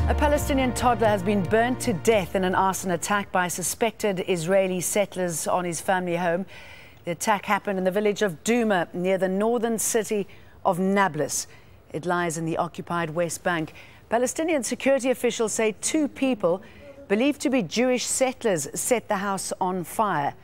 A Palestinian toddler has been burnt to death in an arson attack by suspected Israeli settlers on his family home. The attack happened in the village of Douma, near the northern city of Nablus. It lies in the occupied West Bank. Palestinian security officials say 2 people, believed to be Jewish settlers, set the house on fire.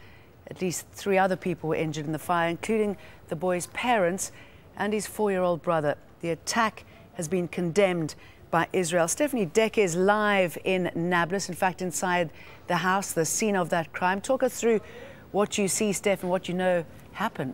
At least 3 other people were injured in the fire, including the boy's parents and his 4-year-old brother. The attack has been condemned by Israel. Stephanie Decker is live in Nablus, in fact, inside the house, the scene of that crime. Talk us through what you see, Steph, and what you know happened.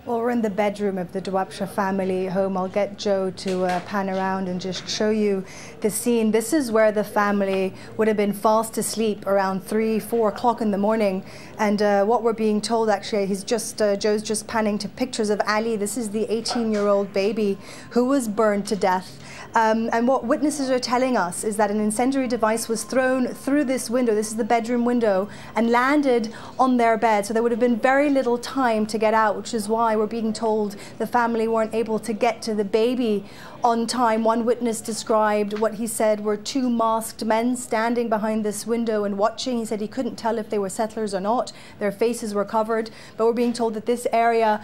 Well, we're in the bedroom of the Dwabsha family home. I'll get Joe to pan around and just show you the scene. This is where the family would have been fast asleep around 3-4 o'clock in the morning. And what we're being told, actually, Joe's just panning to pictures of Ali. This is the 18-year-old baby who was burned to death. And what witnesses are telling us is that an incendiary device was thrown through this window, this is the bedroom window, and landed on their bed. So there would have been very little time to get out, which is why we're being told the family weren't able to get to the baby on time. One witness described what he said were 2 masked men standing behind this window and watching. He said he couldn't tell if they were settlers or not. Their faces were covered. But we're being told that this area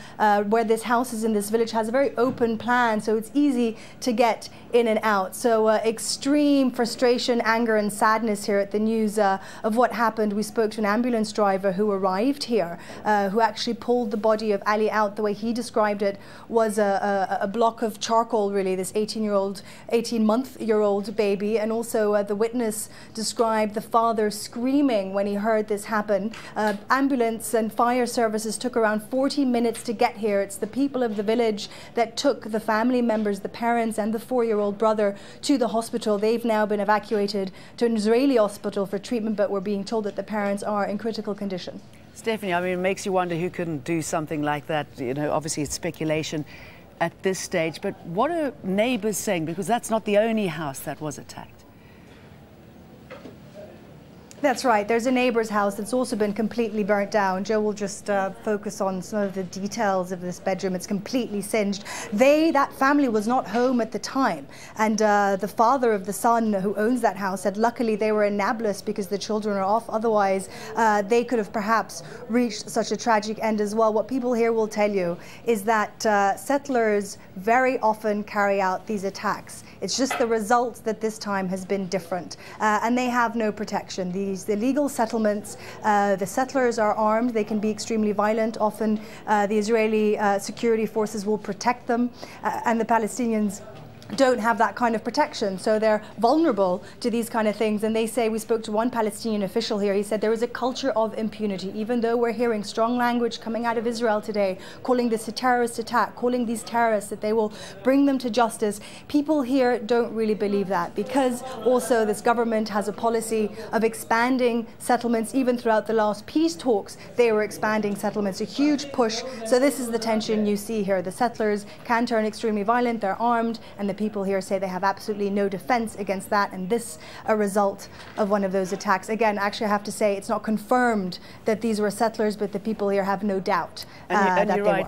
where this house is in this village has a very open plan, so it's easy to get in and out. So extreme frustration, anger and sadness here at the news of what happened. We spoke to an ambulance driver who arrived here, who actually pulled the body of Ali out. The way he described it was a block of charcoal, really, this 18-month-year-old baby. And also the witness described the father screaming when he heard this happen. Ambulance and fire services took around 40 minutes to get here. It's the people of the village that took the family members, the parents and the 4-year-old brother to the hospital. They've now been evacuated to an Israeli hospital for treatment, but we're being told that the parents are in critical condition. Stephanie, I mean, it makes you wonder who couldn't do something like that. You know, obviously it's speculation at this stage, but what are neighbors saying? Because that's not the only house that was attacked. That's right. There's a neighbour's house that's also been completely burnt down. Joe will just focus on some of the details of this bedroom. It's completely singed. That family was not home at the time. And the father of the son who owns that house said luckily they were in Nablus because the children are off. Otherwise, they could have perhaps reached such a tragic end as well. What people here will tell you is that settlers very often carry out these attacks. It's just the result that this time has been different. And they have no protection. These illegal settlements, the settlers are armed. They can be extremely violent. Often the Israeli security forces will protect them, and the Palestinians don't have that kind of protection, so they're vulnerable to these kind of things. And they say, we spoke to one Palestinian official here, he said there is a culture of impunity. Even though we're hearing strong language coming out of Israel today, calling this a terrorist attack, calling these terrorists, that they will bring them to justice, people here don't really believe that, because also this government has a policy of expanding settlements. Even throughout the last peace talks, they were expanding settlements, a huge push. So this is the tension you see here. The settlers can turn extremely violent, they're armed, and the people here say they have absolutely no defense against that, and this a result of one of those attacks. Again, actually I have to say it's not confirmed that these were settlers, but the people here have no doubt that they were.